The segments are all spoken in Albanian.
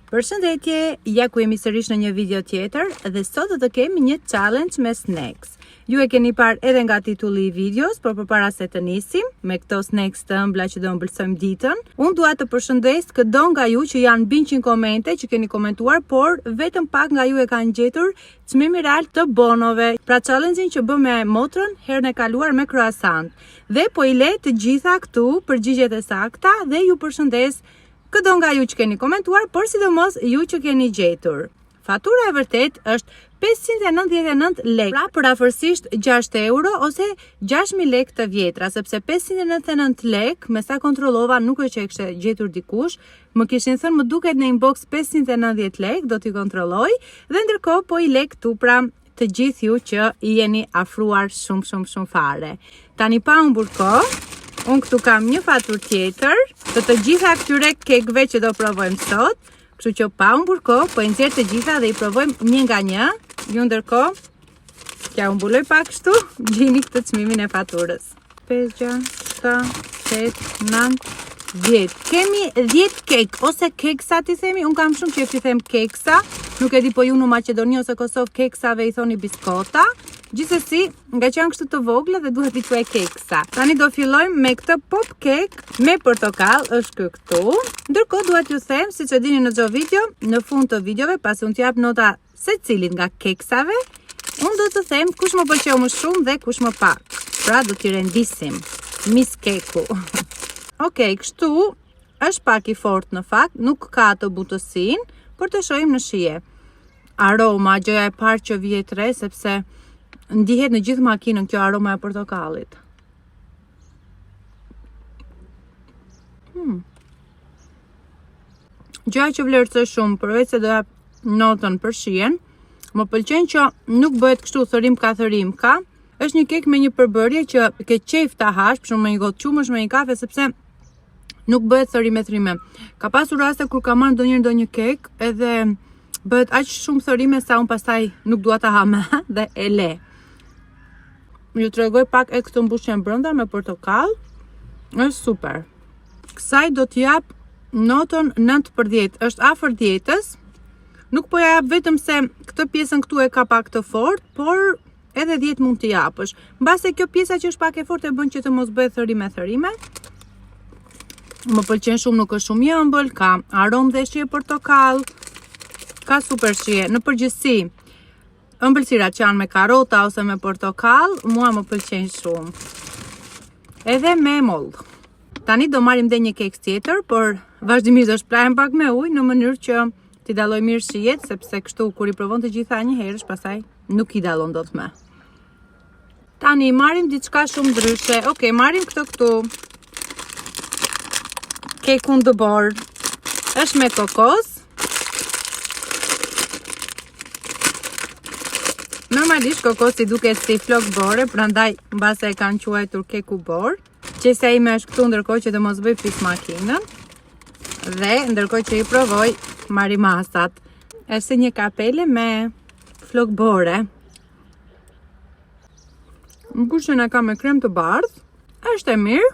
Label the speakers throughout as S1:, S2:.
S1: Përshëndetje, ja ku jemi sërish në një video tjetër dhe sot do të kemi një challenge me snacks. Ju e keni parë edhe nga titulli I videos, por përpara se të nisim me këto snacks të ëmbla që do ëmbëlsojmë ditën, unë dua të përshëndes çdo nga ju që janë mbi 100 komente që keni komentuar, por vetëm pak nga ju e kanë gjetur çmimin real të bonove. Pra challenge-in që bëm me motrën herën e kaluar me croissant. Dhe po I le të gjitha këtu përgjigjet e sakta dhe ju përshëndes këdo nga ju që keni komentuar, por sidomos ju që keni gjetur. Fatura e vërtet është 599 lek, pra përafërsisht 6 euro ose 6.000 lek të vjetra, sepse 599 lek, me sa kontrollova, nuk është që e kështë gjetur dikush, më kishin thënë më duket në inbox 590 lek, do t'i kontrolloj, dhe ndërkohë po I lek tu pra të gjithë ju që I jeni afruar shumë fare. Tani pa humbur kohë, unë këtu kam një fatur tjetër të gjitha këtyre kekëve që do provojmë sot, kështu që pa humbur kohë, po I nxjerr të gjitha dhe I provojmë një nga një. Ju ndërkohë, kja unë mbuloj pak kështu, gjeni këtë çmimin e faturës. 5, 6, 7, 8, 9, 10. Kemi 10 kek, ose keksa ti themi, unë kam shumë që I them keksa, nuk e di po ju në Maqedoni ose Kosovë keksave I thoni biskota. Gjithsesi, nga që janë kështu të vogla dhe duhet I quaj keksa. Tani do fillojmë me këtë pop cake me portokall, është këtu. Ndërkohë duhet ju them, siç e dini në çdo video, në fund të videove, pasi unë t'jap nota secilit nga keksave, unë do të them kush më pëlqeu më shumë dhe kush më pak. Pra do t'i rendisim. Mis keku. Okej, kështu është pak I fortë në fakt, nuk ka të butësinë, por të shohim në shije. Aroma, gjëja e parë që vjet re, sepse ndihet në gjithë makinën kjo aroma e portokallit. Gjëja që vlerësoj shumë, përveç se do jap notën për shijen, më pëlqen që nuk bëhet kështu thërim ka. Është një kek me një përbërje që ke qejf ta hash, për shembull me një gotë qumësh me një kafe, sepse nuk bëhet thërime. Ka pasur raste kur ka marrë ndonjë kek, edhe bëhet aq shumë thërime sa unë pastaj nuk dua ta ha më dhe e le. Ju tregoj pak e këtë mbushjen brenda me portokall. Është super. Kësaj do t'jap notën 9/10. Është afër 10-s. Nuk po ja jap vetëm se këtë pjesën këtu e ka pak të fortë, por edhe 10 mund t'i japësh. Mbase kjo pjesa që është pak e fortë e bën që të mos bëhet thërime. Më pëlqen shumë, nuk është shumë I ëmbël, ka aromë dhe shije portokall. Ka super shije. Në përgjithësi, ëmbëlsirat që janë me karota ose me portokall, mua më pëlqen shumë. Edhe me moll. Tani do marrim dhe një keks tjetër, por vazhdimisht do shprahem pak me ujë në mënyrë që t'i dalloj mirë shijet, sepse kështu kur I provon të gjitha një herësh, pastaj nuk I dallon dot më. Tani marrim diçka shumë ndryshe. Okej, marrim këtë këtu. Kekun të borë. Është me kokos. Normalisht kokosi duket si flok bore, prandaj mbase e kanë quajtur keku bor. Qesa ime është këtu ndërkohë që të mos bëj fis makinën. Dhe ndërkohë që I provoj marimasat. Është një kapele me flok bore. Ngushën e ka me krem të bardhë. Është e mirë.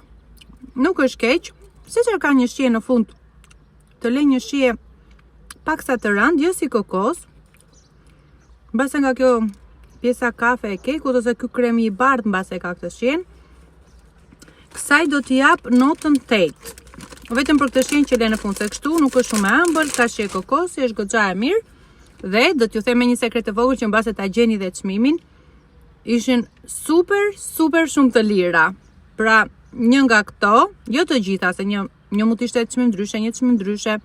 S1: Nuk është keq. Siç ka një shije në fund. Të lë një shije paksa të rëndë, jo si kokos. Mbase nga kjo pjesa kafe e kekut ose ky kremi I bardhë mbase ka këtë shijen. Kësaj do t'i jap notën 8. Vetëm për këtë shijen që le në fund, se kështu nuk është shumë e ëmbël, ka shije kokosi, është goxha e mirë. Dhe do t'ju them një sekret të vogël që mbase ta gjeni dhe çmimin, ishin super shumë të lira. Pra, një nga këto, jo të gjitha, se një mund të ishte çmim ndryshe, një çmim ndryshe,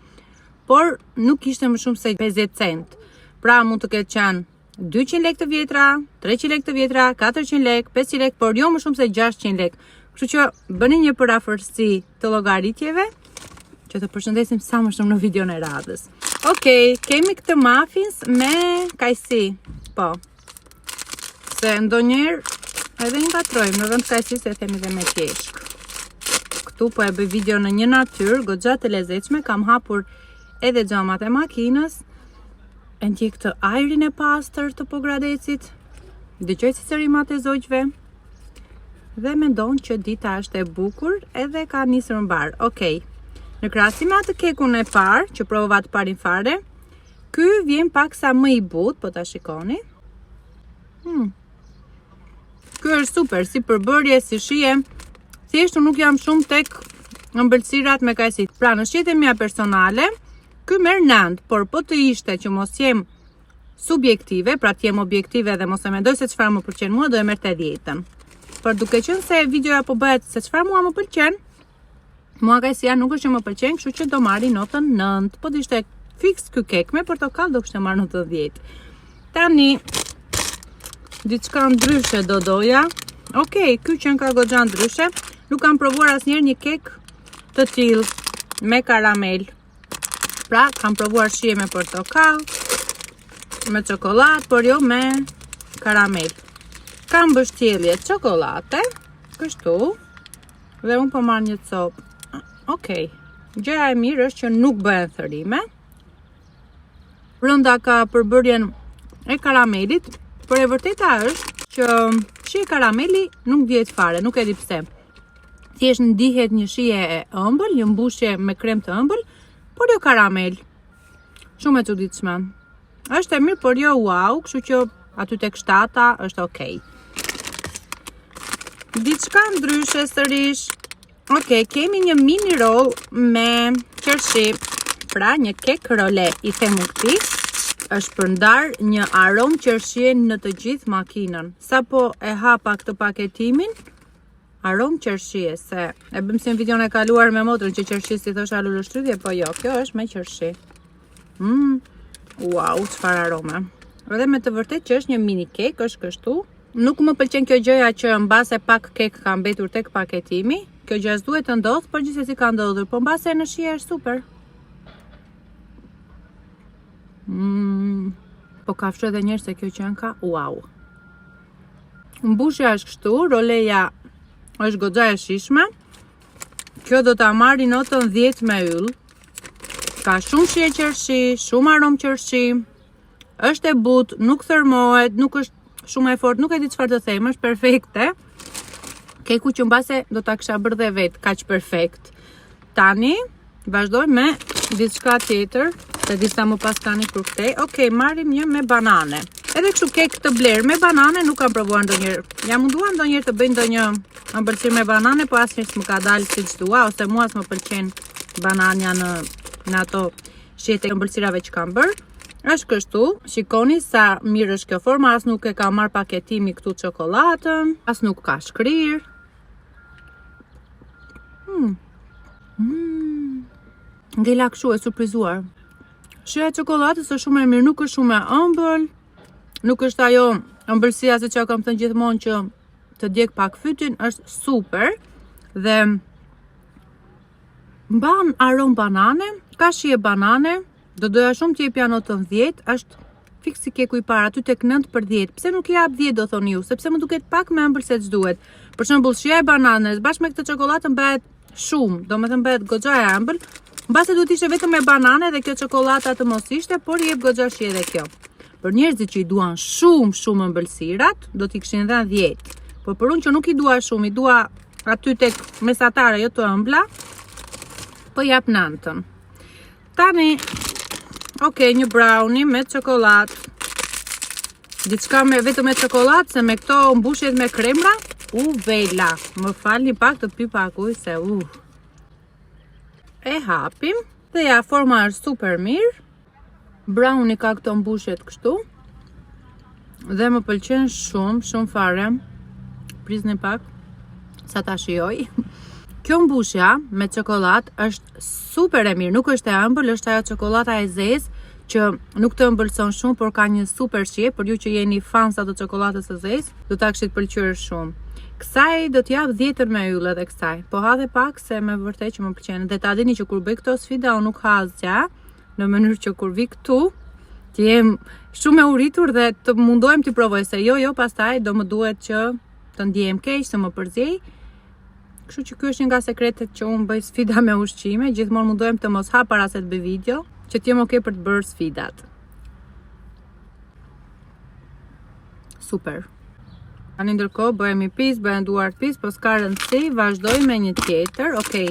S1: por nuk ishte më shumë se 50 cent. Pra, mund të ketë qenë 200 lek të vjetra, 300 lek të vjetra, 400 lek, 500 lek, por jo më shumë se 600 lek. Kështu që bëni një përafërsi të llogaritjeve, që të përshëndesim sa më shumë në videon e radhës. Okej, kemi këtë muffins me kajsi. Po. Se ndonjëherë edhe ngatrojmë në vend kajsi se themi dhe me qeshk. Këtu po e bëj video në një natyrë goxha të lezetshme, kam hapur edhe xhamat e makinës. E ndjek këtë ajrin e pastër të pogradecit, dëgjoj cicërimat e zogjve, dhe mendon që dita është e bukur edhe ka nisur mbar. Okej, Në krahasim me atë kekun e parë, që provova të parin fare, ky vjen paksa më i butë, po ta shikoni. Ky është super, si përbërje, si shije. Thjesht nuk jam shumë tek ëmbëlsirat me kajsit. Pra, në shijen mia personale, ky merr 9, por po të ishte që mos jem subjektive, pra të jem objektive dhe mos e mendoj se çfarë më pëlqen mua, do e merr 80. Por duke qenë se videoja po bëhet se çfarë mua më pëlqen, mua kajsia nuk është që më pëlqen, kështu që do marri notën 9. Po të ishte fiks ky kek me portokall do kishte marrë notën 10. Tani diçka ndryshe do doja. Okej, ky që ka goxha ndryshe. Nuk kam provuar asnjëherë një kek të tillë me karamel. Pra, kam provuar shije me portokall, me çokoladë, por jo me karamel. Kam bështjellje çokolate, kështu, dhe unë po marr një copë. Okej, gjëja e mirë është që nuk bëhen thërime. Brenda ka përbërjen e karamelit, por e vërteta është që shije karameli nuk dihet fare, nuk e di pse. Thjesht ndihet një shije e ëmbël, një mbushje me krem të ëmbël, por jo karamel. Shumë e çuditshme. Është e mirë, por jo wow, kështu që aty tek 7 është okej. Diçka ndryshe sërish. Okej, kemi një mini roll me qershi. Pra, një kek role, i themu këtij. Është përndar një aromë qershie në të gjithë makinën. Sa po e hapa këtë paketimin, aromë qershie, se e bëm si në videon e kaluar me motrën që qershi si thosha luleshtrydhje, po jo, kjo është me qershi. Wow, çfarë arome. Edhe me të vërtet që është një mini kek, është kështu. Nuk më pëlqen kjo gjëja që mbase pak kek ka mbetur tek paketimi. Kjo gjë duhet të ndodh, por gjithsesi ka ndodhur, po mbase në shije është super. Po ka fshë edhe njerëz se kjo qenka, wow. Mbushja është kështu, roleja është goxha e shishme. Kjo do ta marri notën 10 me yll. Ka shumë shije qershi, shumë aromë qershi. Është e butë, nuk thërmohet, nuk është shumë e fortë, nuk e di çfarë të them, është perfekte. Keku që mbase do ta kisha bërë dhe vetë, kaq perfekt. Tani vazhdoj me diçka tjetër, se disa më pas tani për këtej. Okej, marrim një me banane. Edhe kështu kek të blerë me banane nuk kam provuar ndonjëherë. Jam munduar ndonjëherë të bëj ndonjë ëmbëlsirë me banane, po asnjëherë s'më ka dalë siç dua, ose mua s'më pëlqen banania në ato shijet e ëmbëlsirave që kam bërë. Është kështu, shikoni sa mirë është kjo forma, as nuk e ka marr paketimi këtu çokoladën, as nuk ka shkrir. Ngela kështu e surprizuar. Shija e çokoladës është shumë e mirë, nuk është shumë e ëmbël, nuk është ajo ëmbëlsia se çka kam thënë gjithmonë që të djeg pak fytyn, është super dhe mban aromë banane, ka shije banane. Do doja shumë të jepja notën 10, është fiks si keku i parë, aty tek 9/10. Pse nuk i jap 10 do thoni ju? Sepse më duket pak më ëmbël se ç'duhet. Për shembull, shija e bananës bashkë me këtë çokoladë bëhet shumë, domethënë bëhet goxha e ëmbël. Mbase duhet ishte vetëm me banane dhe kjo çokoladë të mos ishte, por i jep goxha shije edhe kjo. Për njerëzit që i duan shumë ëmbëlsirat, do t'i kishin dhënë 10. Por për unë që nuk i dua shumë, i dua aty tek mesatare, jo të ëmbla, po jap 9. Tani okej, një brownie me çokoladë. Diçka vetëm me çokoladë, se me këto mbushjet me kremra, vela. Më falni pak të pi pak ujë se E hapim dhe ja, forma është super mirë. Brownie ka këto mbushjet kështu. Dhe më pëlqen shumë fare. Prisni pak sa ta shijoj. Kjo mbushja me çokoladë është super e mirë, nuk është e ëmbël, është ajo çokolada e zezë që nuk të ëmbëlson shumë, por ka një super shije. Për ju që jeni fansa të çokoladës së zezë, do ta kishit pëlqyer shumë. Kësaj do t'jap 10 me yll edhe kësaj. Po ha dhe pak se me vërtet që më pëlqen. Dhe ta dini që kur bëj këto sfida unë nuk ha asgjë, në mënyrë që kur vi këtu të jem shumë e uritur dhe të mundohem të provoj, se jo pastaj do më duhet që të ndjehem keq, të më përziej. Kështu që ky është një nga sekretet që unë bëj sfida me ushqime, gjithmonë mundohem të mos ha para se të bëj video, që t'jem okay për të bërë sfidat. Super. Tani ndërkohë bëhemi pis, bëhen duart pis, po s'ka rëndësi, vazhdoj me një tjetër. Okej,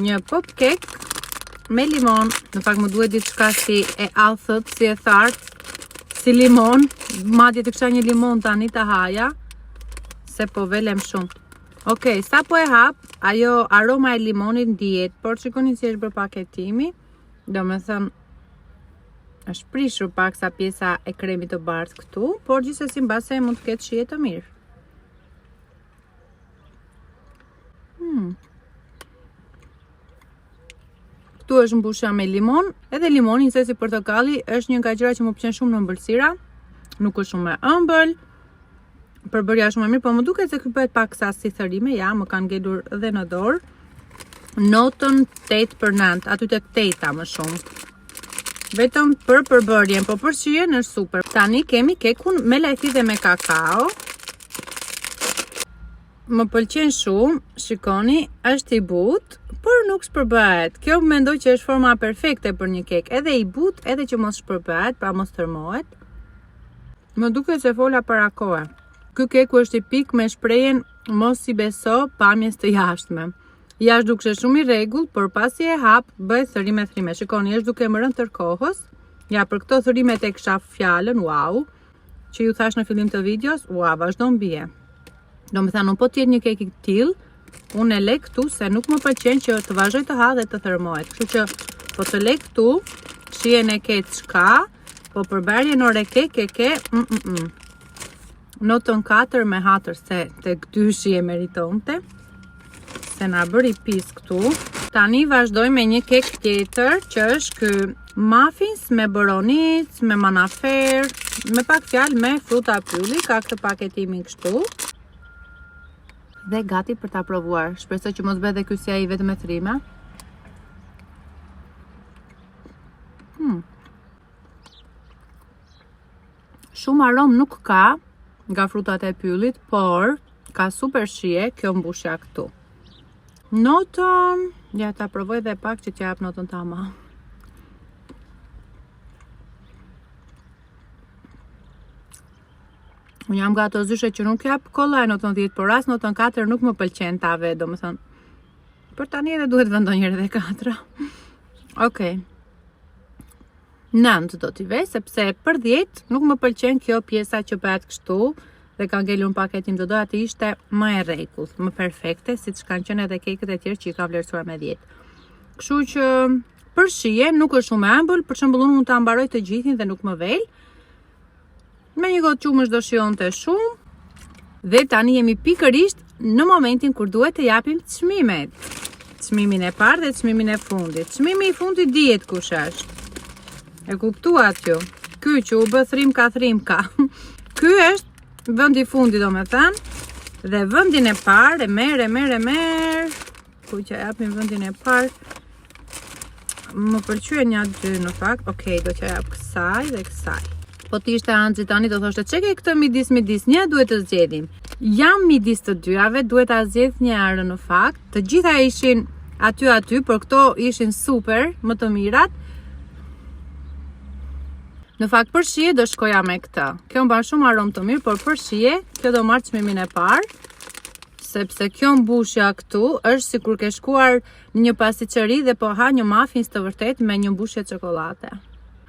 S1: një pop cake me limon. Në fakt më duhet diçka si e althët, si e thartë, si limon. Madje të kisha një limon tani të haja, se po velem shumë. Okej, sa po e hap, ajo aroma e limonit ndihet, por shikoni si është bërë paketimi. Domethënë është prishur pak sa pjesa e kremit të bardhë këtu, por gjithsesi mbase mund të ketë shije të mirë. Këtu është mbushja me limon, edhe limoni njësej si portokalli është një nga gjërat që më pëlqen shumë në ëmbëlsira. Nuk është shumë e ëmbël, përbërja shumë e mirë, po më duket se ky bëhet pak sa si thërime, ja, më kanë ngelur edhe në dorë. Notën 8/9, aty tek 8 më shumë. Vetëm për përbërjen, po për shijen është super. Tani kemi kekun me lajthi dhe me kakao. Më pëlqen shumë, shikoni, është i butë, por nuk shpërbëhet. Kjo mendoj që është forma perfekte për një kek, edhe i butë, edhe që mos shpërbëhet, pra mos tërmohet. Më duket se fola para kohe. Ky keku është tipik me shprehjen mos i beso pamjes të jashtme. Jashtë dukshte shumë i rregullt, por pasi e hap, bëhet thërime. Shikoni, është duke më rënë tërkohës. Ja, për këto thërime tek kisha fjalën, wow, që ju thash në fillim të videos, wow, vazhdon bie. Domethënë, po të jetë një kek i tillë, unë e lek këtu se nuk më pëlqen që të vazhdoj të ha dhe të thërmohet. Kështu që po të lek këtu, shijen e ke çka, po përbërjen ore ke. Notën 4 me hatër se tek 2 shije meritonte. Se na bëri pis këtu. Tani vazhdoj me një kek tjetër që është ky muffins me boronic, me manafer, me pak fjalë me fruta pylli, ka këtë paketimin kështu. Dhe gati për ta provuar. Shpresoj që mos bëhet dhe ky si ai vetëm me thërime. Shumë aromë nuk ka nga frutat e pyllit, por ka super shije kjo mbushja këtu. Notën, ja ta provoj dhe pak që t'jap notën tama. Unë jam nga ato zyshe që nuk jap kollaj notën 10, por as notën 4 nuk më pëlqen tave, domethënë. Por tani edhe duhet vë ndonjëherë edhe 4. Okej. 9 do t'i vej, sepse për 10 nuk më pëlqen kjo pjesa që bëhet kështu. Dhe ka ngelur në paketim, do doja të ishte më e rregullt, më perfekte, siç kanë qenë edhe kekët e tjerë që i ka vlerësuar me 10. Kështu që për shije nuk është shumë e ëmbël, për shembull unë mund ta mbaroj të gjithin dhe nuk më vel. Me një gotë qumësh do shijonte shumë. Dhe tani jemi pikërisht në momentin kur duhet të japim çmimet. Çmimin e parë dhe çmimin e fundit. Çmimi i fundit dihet kush është. E kuptuat ju? Ky që u bë thrimka. Ky është vendi i fundit, domethënë, dhe vendin e parë e merr. Ku që japim vendin e parë? Më pëlqyen një 2 në fakt. Okej, do t'ja jap kësaj dhe kësaj. Po ti ishte Anxhi tani do thoshte çeke këtë midis, një duhet të zgjedhim. Jam midis të dyave, duhet ta zgjedh njërin në fakt. Të gjitha ishin aty, por këto ishin super, më të mirat. Në fakt për shije do shkoja me këtë. Kjo mban shumë aromë të mirë, por për shije kjo do marr çmimin e parë, sepse kjo mbushja këtu është sikur ke shkuar në një pasticeri dhe po ha një muffins të vërtet me një mbushje çokolate.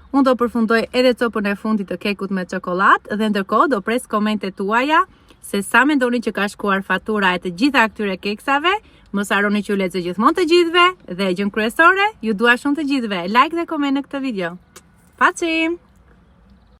S1: Unë do përfundoj edhe copën e fundit të kekut me çokoladë dhe ndërkohë do pres komentet tuaja se sa mendoni që ka shkuar fatura e të gjitha këtyre keksave. Mos harroni që ju lexoj gjithmonë të gjithëve dhe gjën kryesore, ju dua shumë të gjithëve like dhe koment në këtë video. Paçim!